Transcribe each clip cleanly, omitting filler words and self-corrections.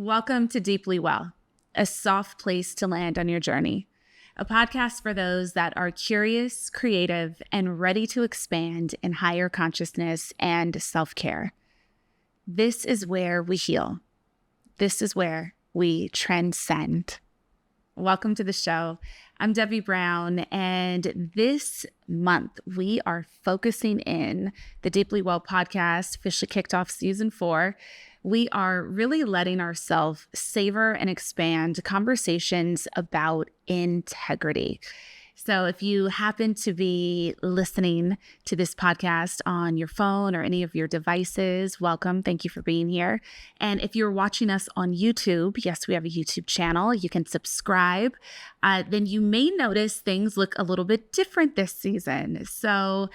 Welcome to Deeply Well, a soft place to land on your journey. A podcast for those that are curious, creative, and ready to expand in higher consciousness and self-care. This is where we heal. This is where we transcend. Welcome to the show. I'm Devi Brown, and this month we are focusing in the Deeply Well podcast, officially kicked off season 4. We are really letting ourselves savor and expand conversations about integrity. So if you happen to be listening to this podcast on your phone or any of your devices, welcome. Thank you for being here. And if you're watching us on YouTube, yes, we have a YouTube channel. You can subscribe. Then you may notice things look a little bit different this season. So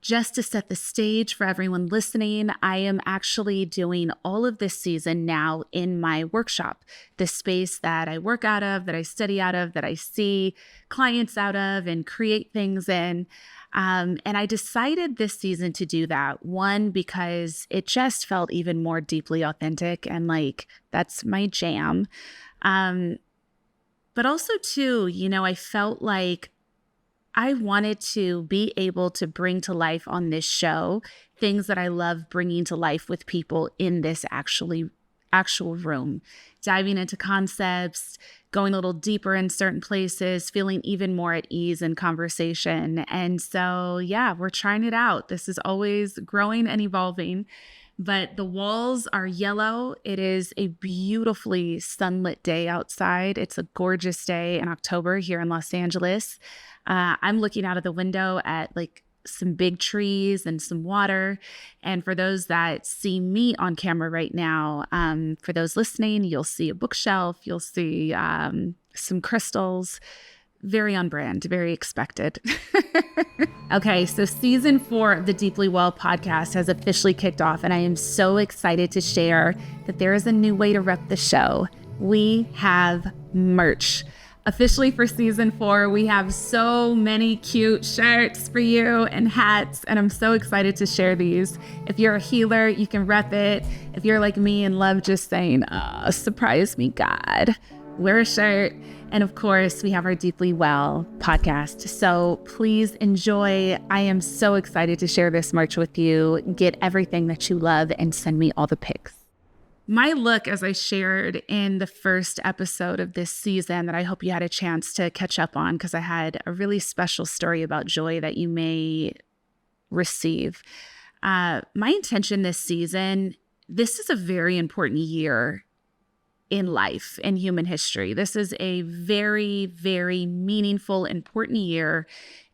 just to set the stage for everyone listening, I am actually doing all of this season now in my workshop, the space that I work out of, that I study out of, that I see clients out of and create things in. And I decided this season to do that. One, because it just felt even more deeply authentic and like that's my jam. But also too, I felt like I wanted to be able to bring to life on this show things that I love bringing to life with people in this actual room, diving into concepts, going a little deeper in certain places, feeling even more at ease in conversation. And so, we're trying it out. This is always growing and evolving, but the walls are yellow. It is a beautifully sunlit day outside. It's a gorgeous day in October here in Los Angeles. I'm looking out of the window at like some big trees and some water. And for those that see me on camera right now, for those listening, you'll see a bookshelf, you'll see some crystals, very on brand, very expected. Okay, so season 4 of the Deeply Well podcast has officially kicked off, and I am so excited to share that there is a new way to rep the show. We have merch. Officially for season 4, we have so many cute shirts for you and hats, and I'm so excited to share these. If you're a healer, you can rep it. If you're like me and love just saying, surprise me, God, wear a shirt. And of course, we have our Deeply Well podcast. So please enjoy. I am so excited to share this merch with you. Get everything that you love and send me all the pics. My look, as I shared in the first episode of this season that I hope you had a chance to catch up on, because I had a really special story about joy that you may receive. My intention this season, this is a very important year in life, in human history. This is a very, very meaningful, important year.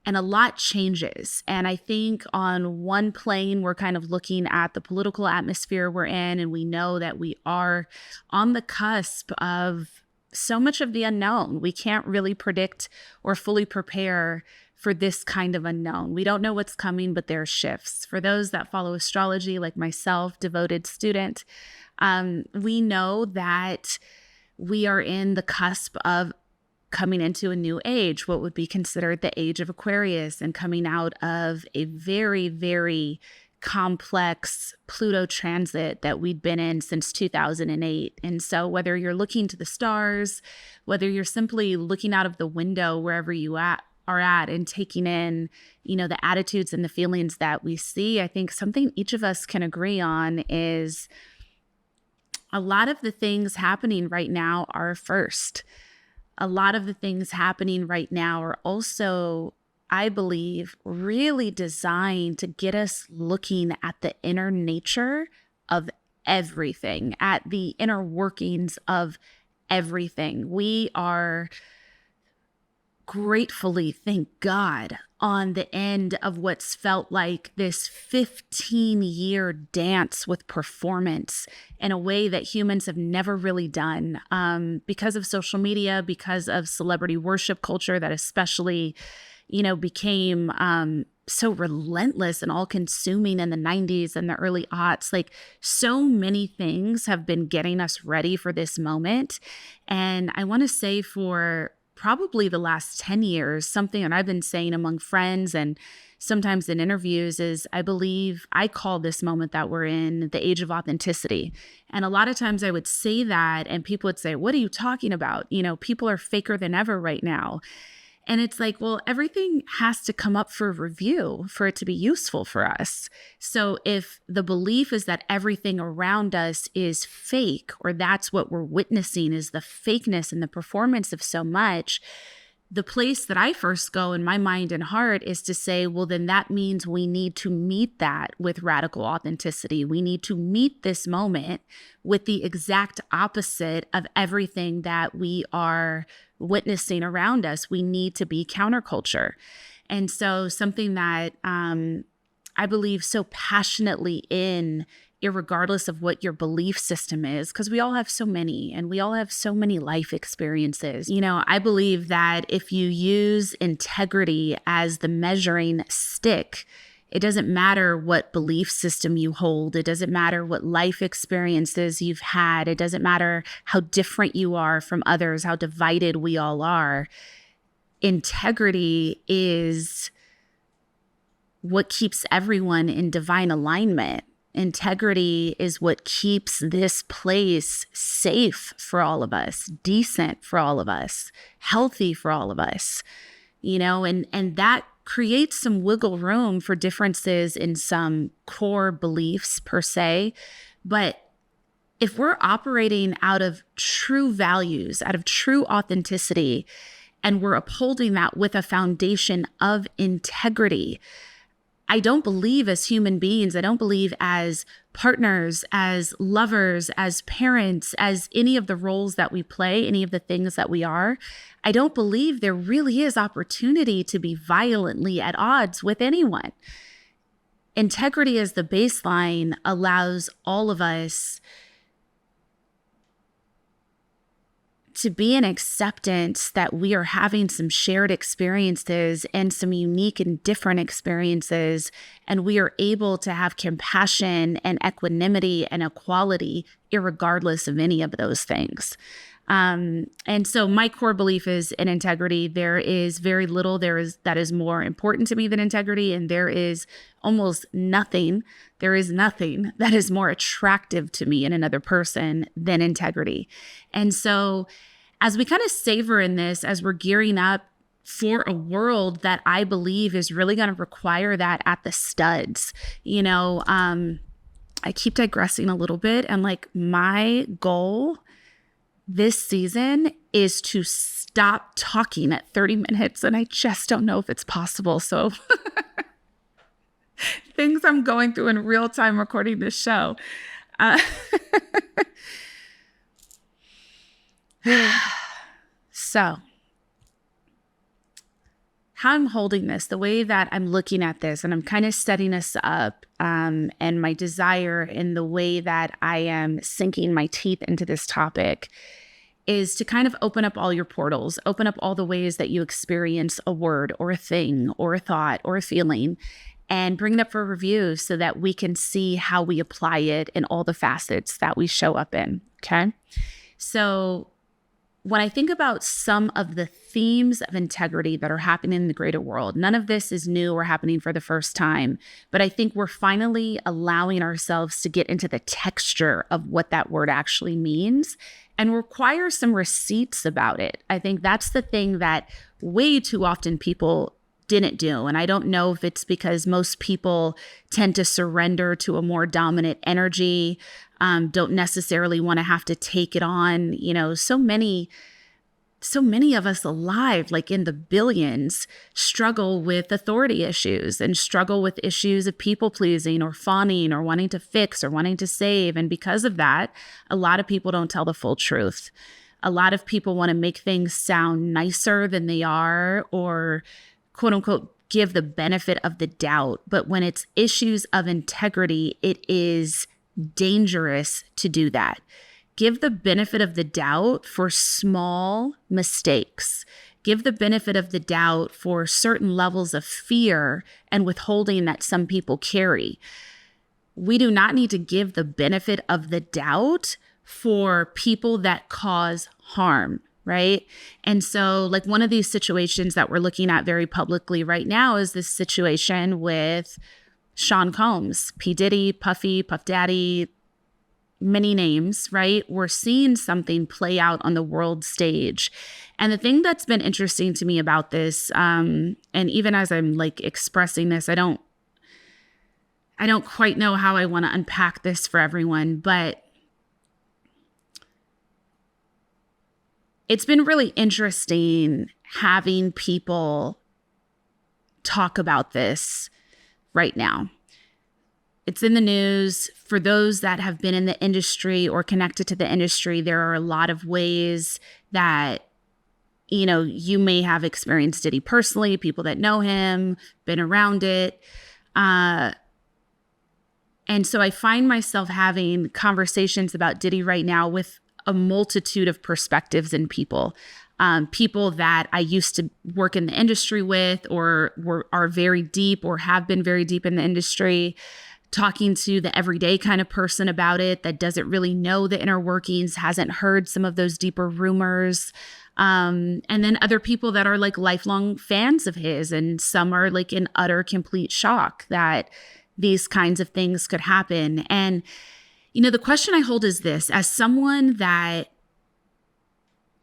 And a lot changes. And I think on one plane, we're kind of looking at the political atmosphere we're in, and we know that we are on the cusp of so much of the unknown. We can't really predict or fully prepare for this kind of unknown. We don't know what's coming, but there are shifts. For those that follow astrology, like myself, devoted student, we know that we are in the cusp of coming into a new age, what would be considered the age of Aquarius, and coming out of a very, very complex Pluto transit that we'd been in since 2008. And so whether you're looking to the stars, whether you're simply looking out of the window wherever you are at and taking in, the attitudes and the feelings that we see, I think something each of us can agree on is a lot of the things happening right now are first. A lot of the things happening right now are also, I believe, really designed to get us looking at the inner nature of everything, at the inner workings of everything. We are gratefully, thank God, on the end of what's felt like this 15-year dance with performance in a way that humans have never really done, because of social media, because of celebrity worship culture that especially, became so relentless and all-consuming in the 90s and the early aughts. Like, so many things have been getting us ready for this moment. And I want to say for probably the last 10 years, something that I've been saying among friends and sometimes in interviews is I call this moment that we're in the age of authenticity. And a lot of times I would say that and people would say, what are you talking about? People are faker than ever right now. And it's like, well, everything has to come up for review for it to be useful for us. So if the belief is that everything around us is fake, or that's what we're witnessing is the fakeness and the performance of so much, the place that I first go in my mind and heart is to say, well, then that means we need to meet that with radical authenticity. We need to meet this moment with the exact opposite of everything that we are witnessing around us. We need to be counterculture. And so something that I believe so passionately in, irregardless of what your belief system is, because we all have so many and we all have so many life experiences. I believe that if you use integrity as the measuring stick, it doesn't matter what belief system you hold. It doesn't matter what life experiences you've had. It doesn't matter how different you are from others, how divided we all are. Integrity is what keeps everyone in divine alignment. Integrity is what keeps this place safe for all of us, decent for all of us, healthy for all of us, and that creates some wiggle room for differences in some core beliefs per se. But if we're operating out of true values, out of true authenticity, and we're upholding that with a foundation of integrity, I don't believe as human beings, I don't believe as partners, as lovers, as parents, as any of the roles that we play, any of the things that we are, I don't believe there really is opportunity to be violently at odds with anyone. Integrity as the baseline allows all of us to be in acceptance that we are having some shared experiences and some unique and different experiences, and we are able to have compassion and equanimity and equality irregardless of any of those things. And so my core belief is in integrity. There is very little that is more important to me than integrity, and there is almost nothing. There is nothing that is more attractive to me in another person than integrity. And so as we kind of savor in this, as we're gearing up for a world that I believe is really going to require that at the studs, I keep digressing a little bit, and like my goal this season is to stop talking at 30 minutes, and I just don't know if it's possible. So things I'm going through in real time recording this show. So how I'm holding this, the way that I'm looking at this, and I'm kind of setting us up, and my desire in the way that I am sinking my teeth into this topic is to kind of open up all your portals, open up all the ways that you experience a word or a thing or a thought or a feeling, and bring it up for review so that we can see how we apply it in all the facets that we show up in, okay? So when I think about some of the themes of integrity that are happening in the greater world, none of this is new or happening for the first time, but I think we're finally allowing ourselves to get into the texture of what that word actually means and require some receipts about it. I think that's the thing that way too often people didn't do. And I don't know if it's because most people tend to surrender to a more dominant energy, don't necessarily want to have to take it on. So many of us alive, like in the billions, struggle with authority issues and struggle with issues of people pleasing or fawning or wanting to fix or wanting to save. And because of that, a lot of people don't tell the full truth. A lot of people want to make things sound nicer than they are, or quote unquote, give the benefit of the doubt. But when it's issues of integrity, it is dangerous to do that. Give the benefit of the doubt for small mistakes. Give the benefit of the doubt for certain levels of fear and withholding that some people carry. We do not need to give the benefit of the doubt for people that cause harm. right? And so like one of these situations that we're looking at very publicly right now is this situation with Sean Combs, P. Diddy, Puffy, Puff Daddy, many names, right? We're seeing something play out on the world stage. And the thing that's been interesting to me about this, and even as I'm like expressing this, I don't quite know how I want to unpack this for everyone, but it's been really interesting having people talk about this right now. It's in the news. For those that have been in the industry or connected to the industry, there are a lot of ways that, you know, you may have experienced Diddy personally, people that know him, been around it. And so I find myself having conversations about Diddy right now with a multitude of perspectives and people. People that I used to work in the industry with or are very deep or have been very deep in the industry, talking to the everyday kind of person about it that doesn't really know the inner workings, hasn't heard some of those deeper rumors. And then other people that are like lifelong fans of his, and some are like in utter complete shock that these kinds of things could happen. And, you know, the question I hold is this: as someone that,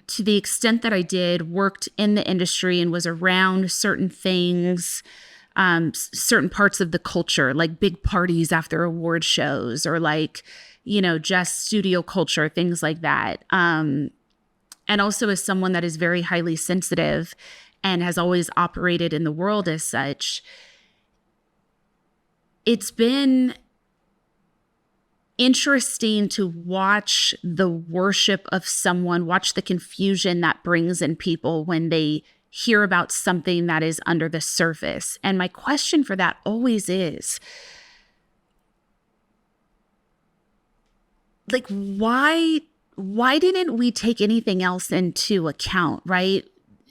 to the extent that I did, worked in the industry and was around certain things, certain parts of the culture, like big parties after award shows, or like, you know, just studio culture, things like that. And also as someone that is very highly sensitive and has always operated in the world as such, it's been interesting to watch the worship of someone, watch the confusion that brings in people when they hear about something that is under the surface. And my question for that always is, like, why didn't we take anything else into account, right?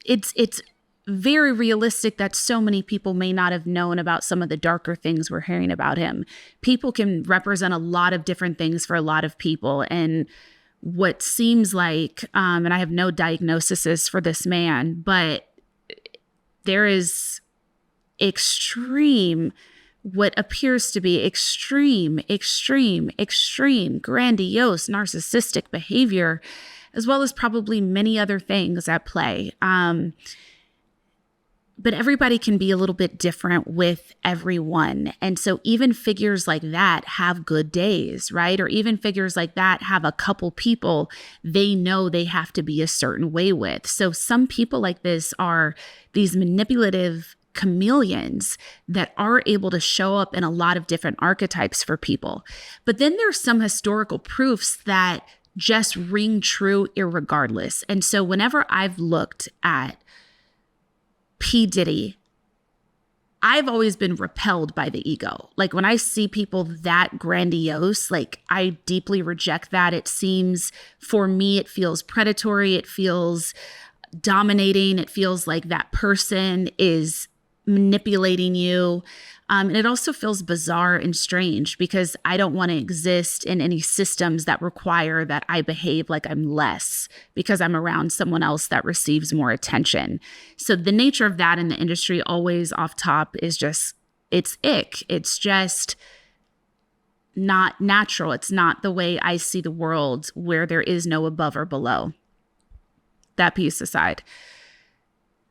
It's very realistic that so many people may not have known about some of the darker things we're hearing about him. People can represent a lot of different things for a lot of people. And what seems like, and I have no diagnoses for this man, but there is what appears to be extreme, grandiose, narcissistic behavior, as well as probably many other things at play. But everybody can be a little bit different with everyone. And so even figures like that have good days, right? Or even figures like that have a couple people they know they have to be a certain way with. So some people like this are these manipulative chameleons that are able to show up in a lot of different archetypes for people. But then there's some historical proofs that just ring true irregardless. And so whenever I've looked at P. Diddy, I've always been repelled by the ego. Like when I see people that grandiose, like I deeply reject that. It seems, for me, it feels predatory. It feels dominating. It feels like that person is manipulating you. And it also feels bizarre and strange because I don't want to exist in any systems that require that I behave like I'm less because I'm around someone else that receives more attention. So the nature of that in the industry, always off top, is just, it's ick. It's just not natural. It's not the way I see the world, where there is no above or below. That piece aside.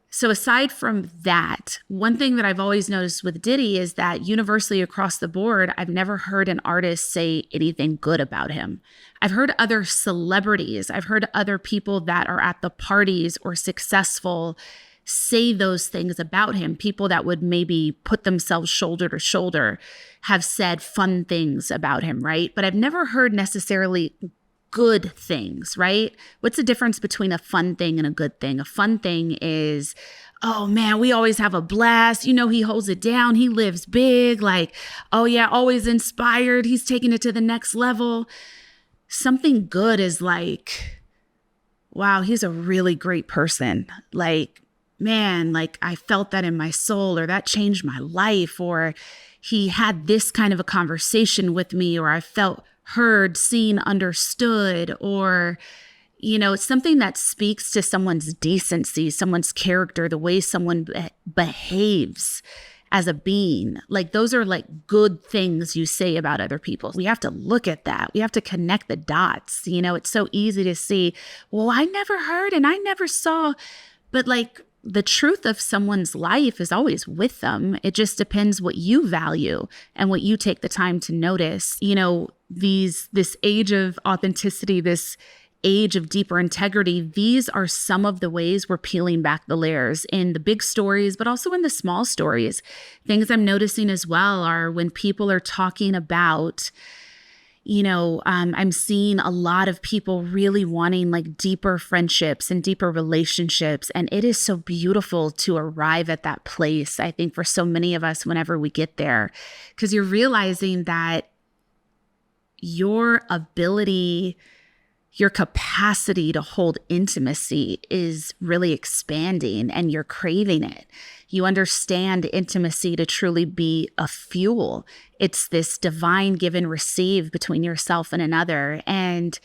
So aside from that, one thing that I've always noticed with Diddy is that universally across the board, I've never heard an artist say anything good about him. I've heard other celebrities, I've heard other people that are at the parties or successful say those things about him. People that would maybe put themselves shoulder to shoulder have said fun things about him, right? But I've never heard necessarily good things, right? What's the difference between a fun thing and a good thing? A fun thing is, oh man, we always have a blast. You know, he holds it down. He lives big. Like, oh yeah, always inspired. He's taking it to the next level. Something good is like, wow, he's a really great person. Like, man, like I felt that in my soul, or that changed my life, or he had this kind of a conversation with me, or I felt heard, seen, understood, or, it's something that speaks to someone's decency, someone's character, the way someone behaves as a being. Like, those are like good things you say about other people. We have to look at that. We have to connect the dots. It's so easy to see, well, I never heard and I never saw, but like, the truth of someone's life is always with them. It just depends what you value and what you take the time to notice. This age of authenticity, this age of deeper integrity, these are some of the ways we're peeling back the layers in the big stories, but also in the small stories. Things I'm noticing as well are when people are talking about, I'm seeing a lot of people really wanting like deeper friendships and deeper relationships. And it is so beautiful to arrive at that place, I think, for so many of us whenever we get there, because you're realizing that your ability, your capacity to hold intimacy is really expanding and you're craving it. You understand intimacy to truly be a fuel. It's this divine give and receive between yourself and another. And,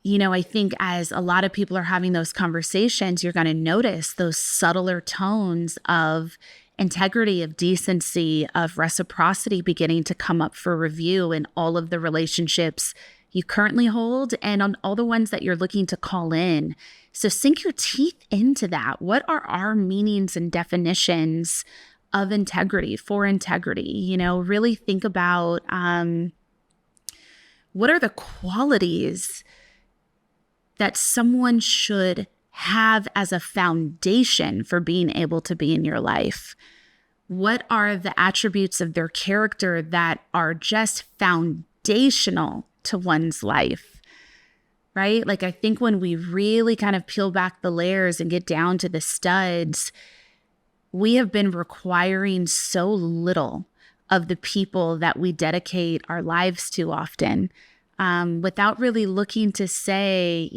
I think as a lot of people are having those conversations, you're going to notice those subtler tones of integrity, of decency, of reciprocity beginning to come up for review in all of the relationships you currently hold and on all the ones that you're looking to call in. So sink your teeth into that. What are our meanings and definitions of integrity, for integrity? Really think about what are the qualities that someone should have as a foundation for being able to be in your life? What are the attributes of their character that are just foundational to one's life, right? Like, I think when we really kind of peel back the layers and get down to the studs, we have been requiring so little of the people that we dedicate our lives to often, without really looking to say,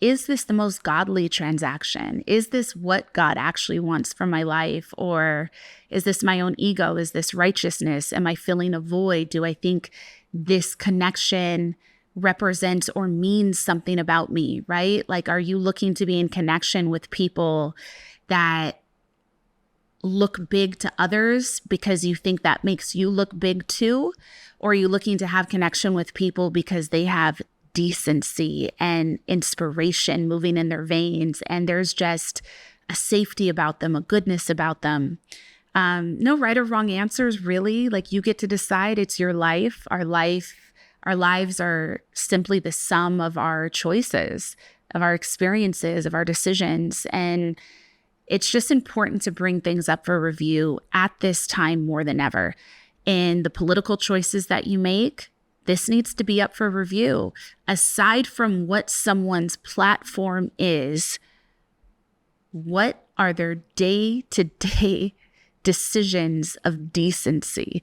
is this the most godly transaction? Is this what God actually wants from my life? Or is this my own ego? Is this righteousness? Am I filling a void? Do I think this connection represents or means something about me, right? Like, are you looking to be in connection with people that look big to others because you think that makes you look big too? Or are you looking to have connection with people because they have decency and inspiration moving in their veins, and there's just a safety about them, a goodness about them? No right or wrong answers, really. Like, you get to decide. It's your life. Our lives are simply the sum of our choices, of our experiences, of our decisions. And it's just important to bring things up for review at this time more than ever. In the political choices that you make, this needs to be up for review. Aside from what someone's platform is, what are their day-to-day decisions of decency,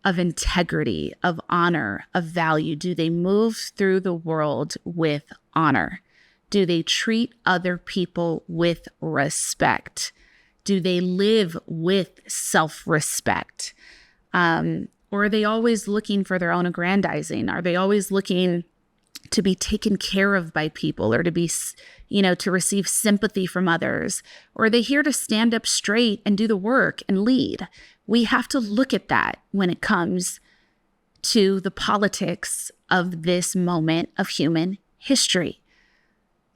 of integrity, of honor, of value? Do they move through the world with honor? Do they treat other people with respect? Do they live with self-respect? Or are they always looking for their own aggrandizing? Are they always looking to be taken care of by people, or to be, to receive sympathy from others? Or are they here to stand up straight and do the work and lead? We have to look at that when it comes to the politics of this moment of human history.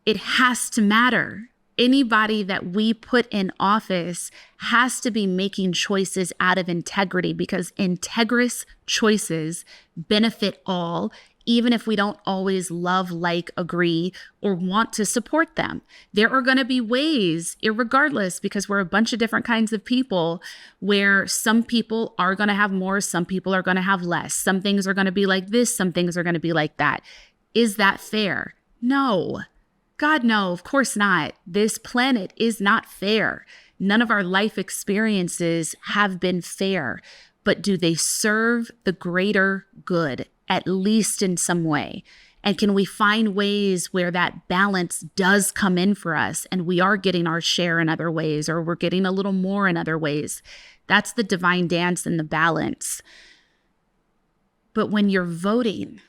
It has to matter. Anybody that we put in office has to be making choices out of integrity, because integrous choices benefit all, even if we don't always love, like, agree, or want to support them. There are going to be ways, irregardless, because we're a bunch of different kinds of people, where some people are going to have more, some people are going to have less. Some things are going to be like this, some things are going to be like that. Is that fair? No. God, no, of course not. This planet is not fair. None of our life experiences have been fair, but do they serve the greater good, at least in some way? And can we find ways where that balance does come in for us, and we are getting our share in other ways, or we're getting a little more in other ways? That's the divine dance and the balance. But when you're voting,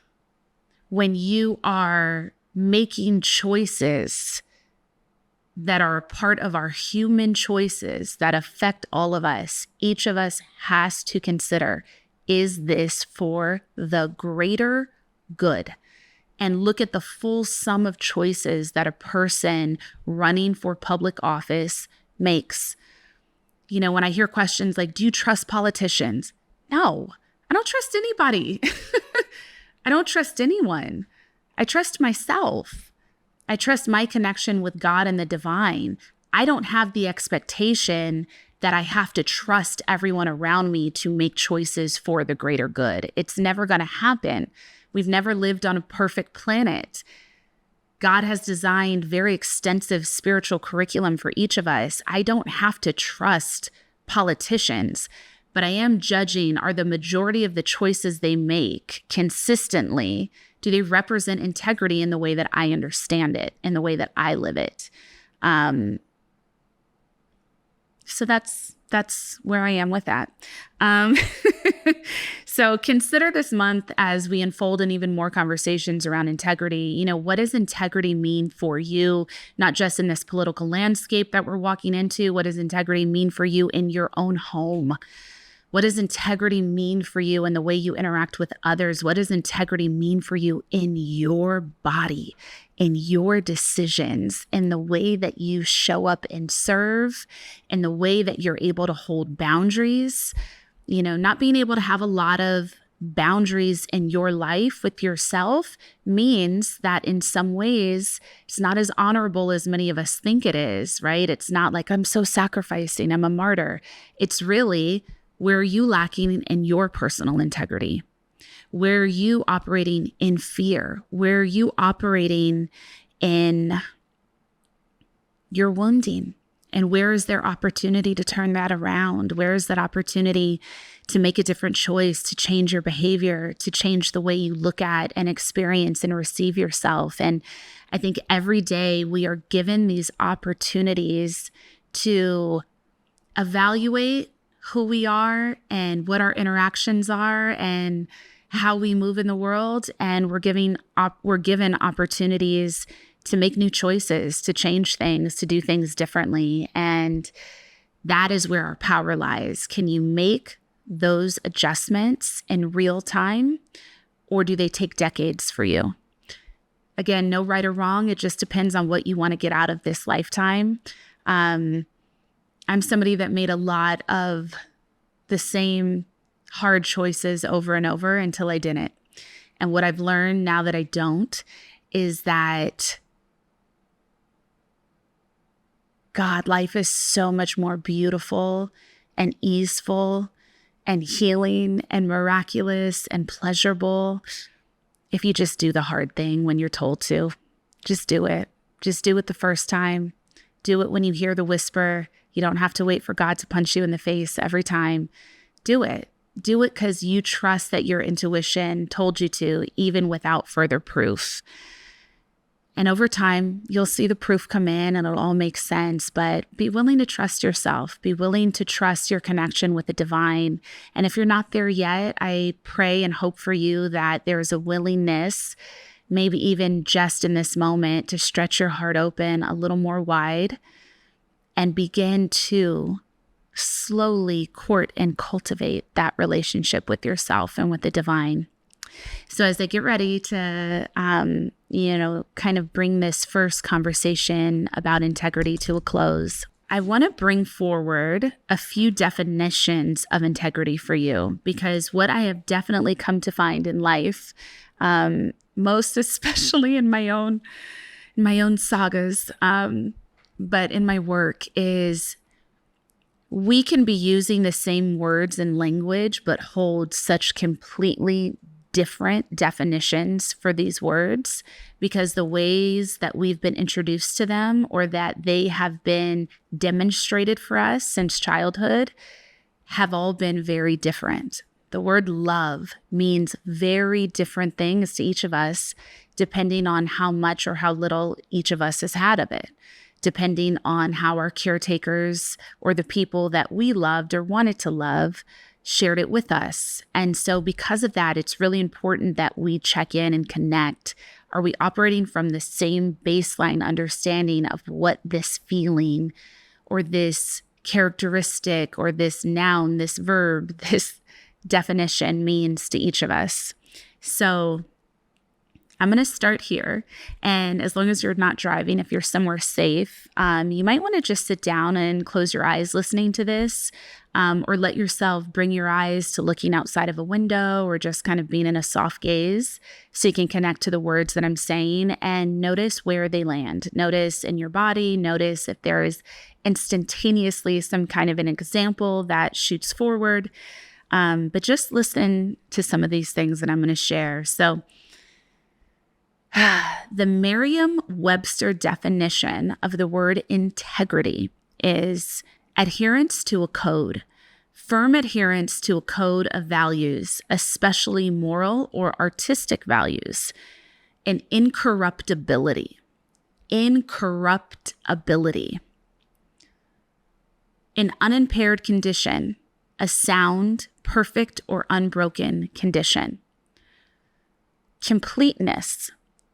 when you are making choices that are a part of our human choices that affect all of us, each of us has to consider, is this for the greater good? And look at the full sum of choices that a person running for public office makes. You know, when I hear questions like, do you trust politicians? No, I don't trust anybody. I don't trust anyone. I trust myself. I trust my connection with God and the divine. I don't have the expectation that I have to trust everyone around me to make choices for the greater good. It's never going to happen. We've never lived on a perfect planet. God has designed very extensive spiritual curriculum for each of us. I don't have to trust politicians, but I am judging, are the majority of the choices they make consistently, do they represent integrity in the way that I understand it, in the way that I live it? So that's where I am with that. So consider this month as we unfold in even more conversations around integrity. You know, what does integrity mean for you, not just in this political landscape that we're walking into? What does integrity mean for you in your own home? What does integrity mean for you in the way you interact with others? What does integrity mean for you in your body, in your decisions, in the way that you show up and serve, in the way that you're able to hold boundaries? You know, not being able to have a lot of boundaries in your life with yourself means that in some ways it's not as honorable as many of us think it is, right? It's not like I'm so sacrificing, I'm a martyr. It's really, where are you lacking in your personal integrity? Where are you operating in fear? Where are you operating in your wounding? And where is there opportunity to turn that around? Where is that opportunity to make a different choice, to change your behavior, to change the way you look at and experience and receive yourself? And I think every day we are given these opportunities to evaluate who we are and what our interactions are and how we move in the world. And we're given opportunities to make new choices, to change things, to do things differently. And that is where our power lies. Can you make those adjustments in real time, or do they take decades for you? Again, no right or wrong. It just depends on what you want to get out of this lifetime. I'm somebody that made a lot of the same hard choices over and over until I didn't. And what I've learned now that I don't is that, God, life is so much more beautiful and easeful and healing and miraculous and pleasurable if you just do the hard thing when you're told to. Just do it. Just do it the first time. Do it when you hear the whisper. You don't have to wait for God to punch you in the face every time. Do it. Do it because you trust that your intuition told you to, even without further proof. And over time, you'll see the proof come in and it'll all make sense, but be willing to trust yourself. Be willing to trust your connection with the divine. And if you're not there yet, I pray and hope for you that there's a willingness, maybe even just in this moment, to stretch your heart open a little more wide and begin to slowly court and cultivate that relationship with yourself and with the divine. So as I get ready to, kind of bring this first conversation about integrity to a close, I want to bring forward a few definitions of integrity for you, because what I have definitely come to find in life, most especially in my own sagas, but in my work, is we can be using the same words and language, but hold such completely different definitions for these words, because the ways that we've been introduced to them or that they have been demonstrated for us since childhood have all been very different. The word love means very different things to each of us, depending on how much or how little each of us has had of it, depending on how our caretakers or the people that we loved or wanted to love shared it with us. And so because of that, it's really important that we check in and connect. Are we operating from the same baseline understanding of what this feeling or this characteristic or this noun, this verb, this definition means to each of us? So I'm going to start here. And as long as you're not driving, if you're somewhere safe, you might want to just sit down and close your eyes listening to this, or let yourself bring your eyes to looking outside of a window or just kind of being in a soft gaze so you can connect to the words that I'm saying and notice where they land. Notice in your body, notice if there is instantaneously some kind of an example that shoots forward. But just listen to some of these things that I'm going to share. So the Merriam-Webster definition of the word integrity is adherence to a code, firm adherence to a code of values, especially moral or artistic values, and incorruptibility. Incorruptibility. An unimpaired condition, a sound, perfect, or unbroken condition. Completeness.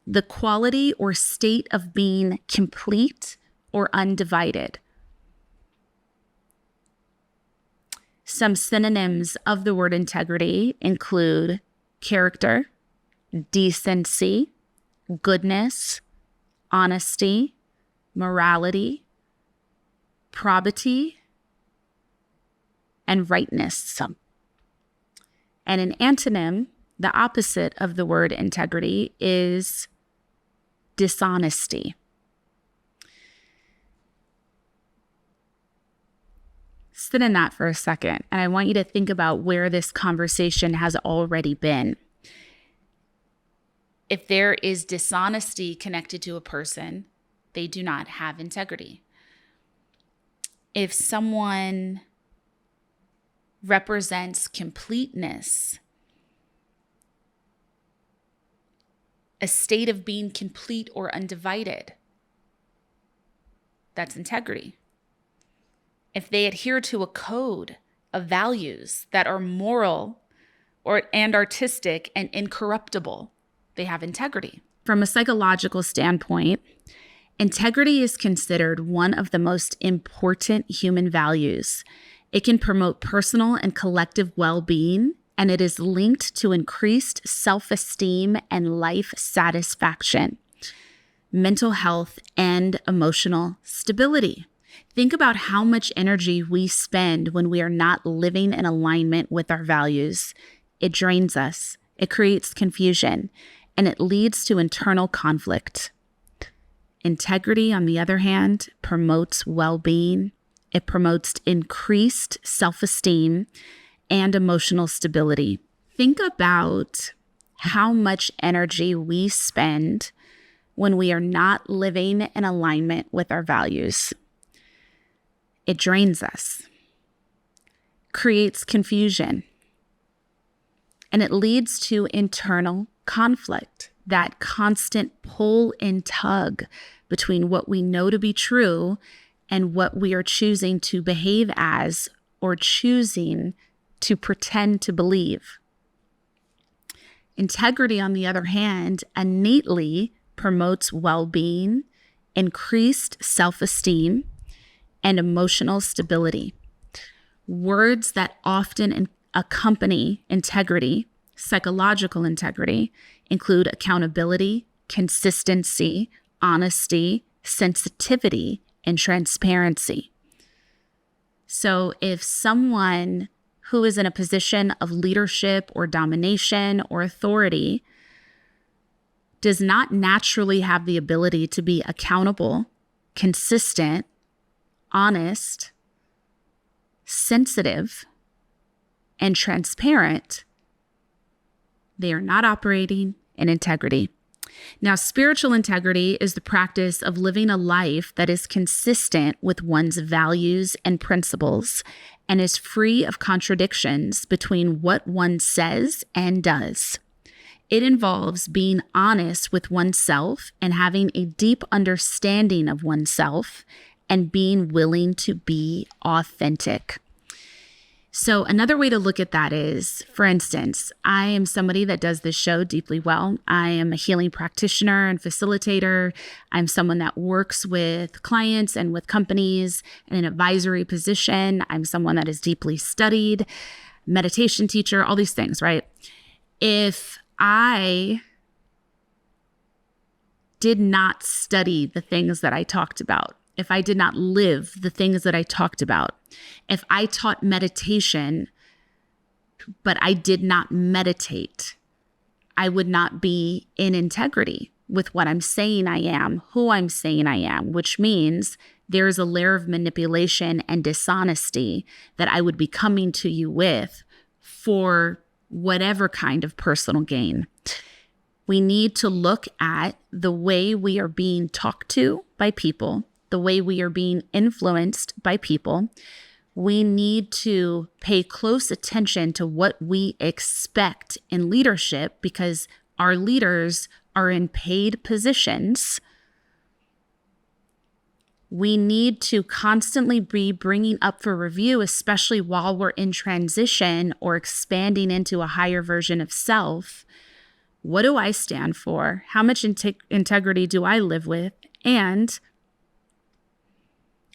The quality or state of being complete or undivided. Some synonyms of the word integrity include character, decency, goodness, honesty, morality, probity, and rightness. And an antonym, the opposite of the word integrity, is dishonesty. Sit in that for a second, and I want you to think about where this conversation has already been. If there is dishonesty connected to a person, they do not have integrity. If someone represents completeness, a state of being complete or undivided, that's integrity. If they adhere to a code of values that are moral and artistic and incorruptible, they have integrity. From a psychological standpoint, integrity is considered one of the most important human values. It can promote personal and collective well-being, and it is linked to increased self-esteem and life satisfaction, mental health, and emotional stability. Think about how much energy we spend when we are not living in alignment with our values. It drains us, it creates confusion, and it leads to internal conflict. Integrity, on the other hand, promotes well-being. It promotes increased self-esteem and emotional stability. Think about how much energy we spend when we are not living in alignment with our values. It drains us, creates confusion, and it leads to internal conflict, that constant pull and tug between what we know to be true and what we are choosing to behave as or choosing to pretend to believe. Integrity, on the other hand, innately promotes well-being, increased self-esteem, and emotional stability. Words that often accompany integrity, psychological integrity, include accountability, consistency, honesty, sensitivity, and transparency. So if someone who is in a position of leadership or domination or authority does not naturally have the ability to be accountable, consistent, honest, sensitive, and transparent, they are not operating in integrity. Now, spiritual integrity is the practice of living a life that is consistent with one's values and principles and is free of contradictions between what one says and does. It involves being honest with oneself and having a deep understanding of oneself and being willing to be authentic. So another way to look at that is, for instance, I am somebody that does this show deeply well. I am a healing practitioner and facilitator. I'm someone that works with clients and with companies in an advisory position. I'm someone that is deeply studied, meditation teacher, all these things, right? If I did not study the things that I talked about, if I did not live the things that I talked about, if I taught meditation, but I did not meditate, I would not be in integrity with what I'm saying I am, who I'm saying I am, which means there is a layer of manipulation and dishonesty that I would be coming to you with for whatever kind of personal gain. We need to look at the way we are being talked to by people, the way we are being influenced by people. We need to pay close attention to what we expect in leadership because our leaders are in paid positions. We need to constantly be bringing up for review, especially while we're in transition or expanding into a higher version of self. What do I stand for? How much integrity do I live with? And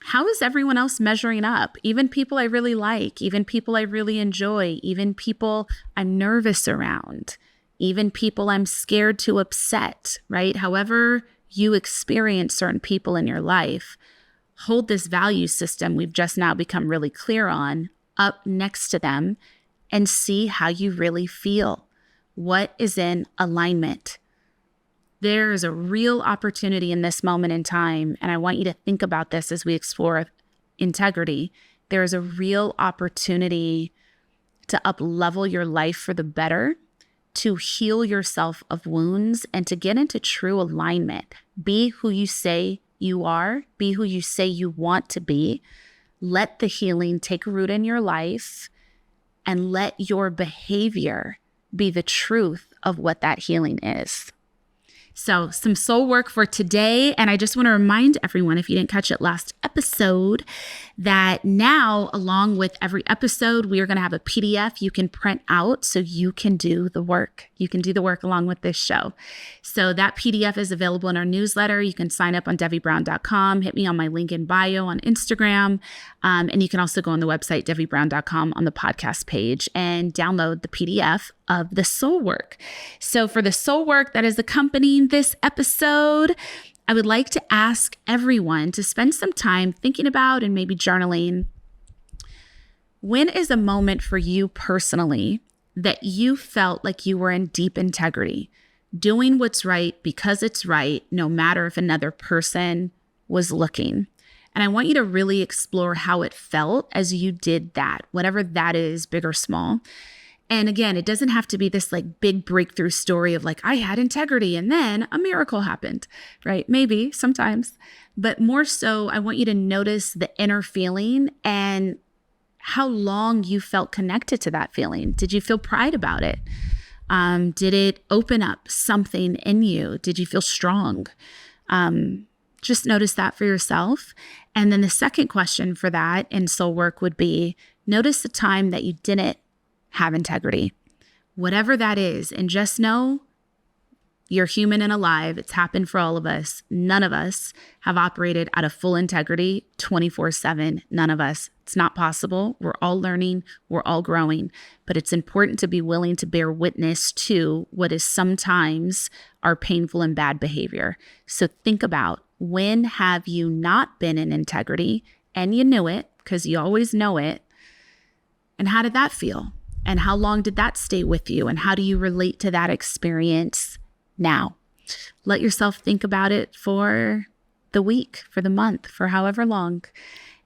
how is everyone else measuring up? Even people I really like, even people I really enjoy, even people I'm nervous around, even people I'm scared to upset, right? However you experience certain people in your life, hold this value system we've just now become really clear on up next to them and see how you really feel. What is in alignment? There is a real opportunity in this moment in time, and I want you to think about this as we explore integrity. There is a real opportunity to up-level your life for the better, to heal yourself of wounds, and to get into true alignment. Be who you say you are. Be who you say you want to be. Let the healing take root in your life, and let your behavior be the truth of what that healing is. So some soul work for today. And I just want to remind everyone, if you didn't catch it last episode, that now, along with every episode, we are going to have a PDF you can print out so you can do the work. You can do the work along with this show. So that PDF is available in our newsletter. You can sign up on devibrown.com, hit me on my link in bio on Instagram. And you can also go on the website, devibrown.com, on the podcast page and download the PDF of the soul work. So for the soul work that is accompanying this episode, I would like to ask everyone to spend some time thinking about and maybe journaling. When is a moment for you personally that you felt like you were in deep integrity, doing what's right because it's right, no matter if another person was looking? And I want you to really explore how it felt as you did that, whatever that is, big or small. And again, it doesn't have to be this like big breakthrough story of like, I had integrity and then a miracle happened, right? Maybe sometimes, but more so, I want you to notice the inner feeling and how long you felt connected to that feeling. Did you feel pride about it? Did it open up something in you? Did you feel strong? Just notice that for yourself. And then the second question for that in soul work would be, notice the time that you didn't have integrity, whatever that is. And just know you're human and alive. It's happened for all of us. None of us have operated out of full integrity 24/7. None of us. It's not possible. We're all learning. We're all growing. But it's important to be willing to bear witness to what is sometimes our painful and bad behavior. So think about, when have you not been in integrity and you knew it because you always know it? And how did that feel? And how long did that stay with you? And how do you relate to that experience now? Let yourself think about it for the week, for the month, for however long.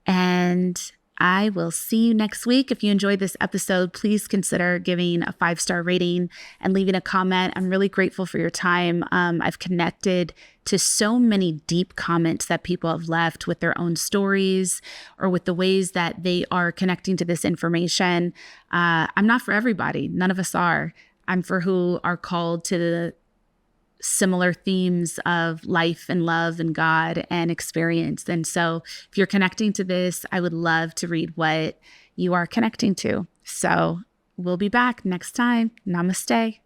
And I will see you next week. If you enjoyed this episode, please consider giving a 5-star rating and leaving a comment. I'm really grateful for your time. I've connected to so many deep comments that people have left with their own stories or with the ways that they are connecting to this information. I'm not for everybody. None of us are. I'm for who are called to the similar themes of life and love and God and experience. And so if you're connecting to this, I would love to read what you are connecting to. So we'll be back next time. Namaste.